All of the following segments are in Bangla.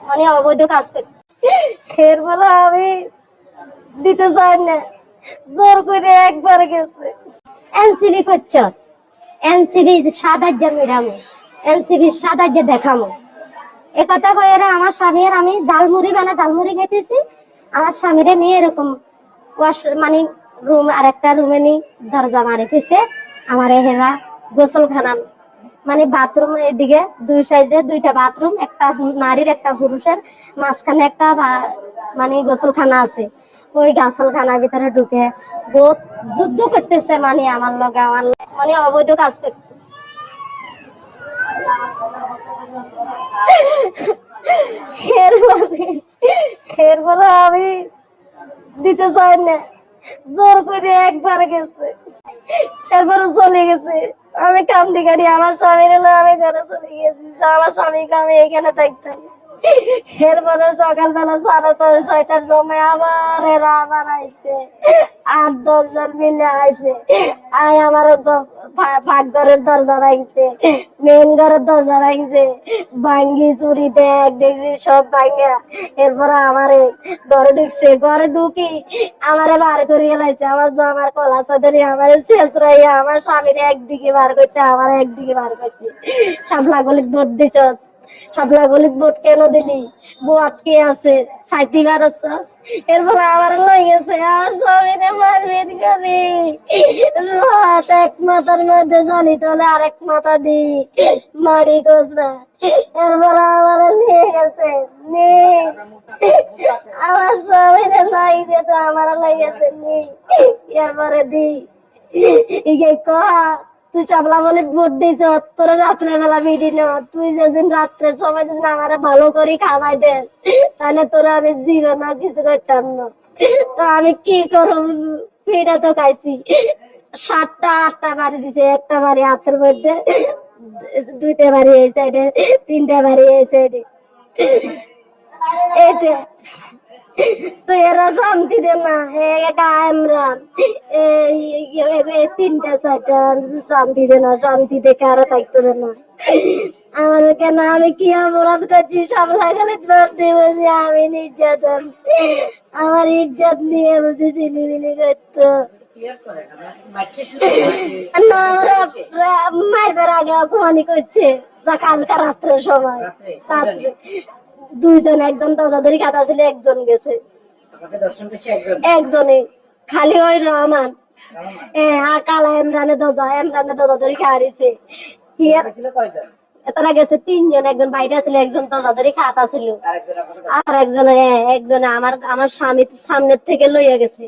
মানে অবৈধ কাজ করছে। এরপরে আমি দিতে চাই না, জোর করে একবার গেছে। এনসিবি করছ, এনসিবি 7,000 মিডামো, এনসিবি 7,000 দেখামো, একথা কয়ে আমার স্বামী আর আমি ঝালমুড়ি ঝালমুড়ি খেতেছি। আমার স্বামীরে নিয়ে এরকম মানে রুম আর একটা রুমে নি দরজা মারি ফেছে। আমার হেরা গোসলখানা মানে বাথরুম, এদিকে দুই সাইডে দুইটা বাথরুম, একটা নারীর একটা পুরুষের, মাঝখানে একটা মানে গোসলখানা আছে। ওই গোসলখানার ভিতরে ঢুকে বহুত যুদ্ধ করতেছে, মানে আমার লগে আমার মানে অবৈধ কাজ করতে। এরপরে আমি দিতে চাই না, জোর করে একবার গেছে। তারপরে চলে গেছে। আমি কান্দি কাটি, আমার স্বামীর আমি ঘরে চলে গেছি, আমার স্বামীকে আমি এখানে থাকতাম। এরপরে সকালবেলা 6:30-6টার সময় আবার এরা আবার আইছে, 8-10 জন মিলে আইছে। আমার পাকঘরের দরজা ভাঙছে, মেন ঘরের দরজা ভাঙছে, ভাঙ্গি চুরি ব্যাগ দেখছি সব ভাঙ্গা। এরপরে আমারে ঘরে ঢুকছে, ঘরে ঢুকি আমারে বার করে গেলাইছে। আমার কলা চাদরি আমার শেষ রাইয়া আমার স্বামীর একদিকে বার করছে, আমার একদিকে বার করছে। শাপলা গলিত ভোট দিছ, শাপলা গলিত ভোট কেন দিলি, বউ আটকে আছে, সাইতি বার আছে। এরপরে আমার লই গেছে, আমার স্বামীরে মারবেন করে রাত এক মাথার মধ্যে জানি তাহলে আরেক মাথা দি মারি কোসরা। এরপরে আমার নিয়ে গেছে, আমার স্বামীরে লাই গেছে, আমার লাই গেছে নি। এরপরে দি তুই চাপলা বলে ভোট দিছ, তোরা রাত্রে বেলা বিড়ি না, তুই যেদিন রাত্রে সবাই যেদিন আমার ভালো করে খাওয়াই দে, তাহলে তোরা আমি জীবন কিছু করতাম না। তো আমি কি করব, পিঠা তো খাইছি। 7টা-8টা বাড়ি দিছে, একটা বাড়ি হাতের মধ্যে, 2টা বাড়ি এই সাইডে, 3টা বাড়ি এই সাইডে। এইটা তো এরা শান্তি দে না, ইমরান 3টা-4টা শান্তি দে না, শান্তি দেখে আরো থাকতে দে না। আমার কেন, আমি কি অপরাধ করছি? সব লাগালে বলছি আমি নির্যাতন, আমার ইজ্জত নিয়ে বলছি চিলিমিলি করতো। মারবার আগে অপমানি করছে কালকা রাত্রের সময়। রাত্রে 2 জন, একজন দরজাধরি কাটা ছিল, একজন গেছে, একজনে খালি ওই রহমান কালা ইমরানের দরজা ধরে খাওয়াইছে। তারা গেছে 3 জন, একজন বাইরে ছিল, একজন দরজা ধরে খাতা ছিল, আর একজনে আমার স্বামীর সামনের থেকে লইয়া গেছে,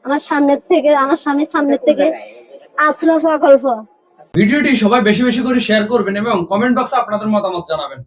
আমার স্বামীর সামনের থেকে আশ্রয় প্রকল্প। ভিডিওটি সবাই বেশি বেশি করে শেয়ার করবেন এবং কমেন্ট বক্সে আপনাদের মতামত জানাবেন।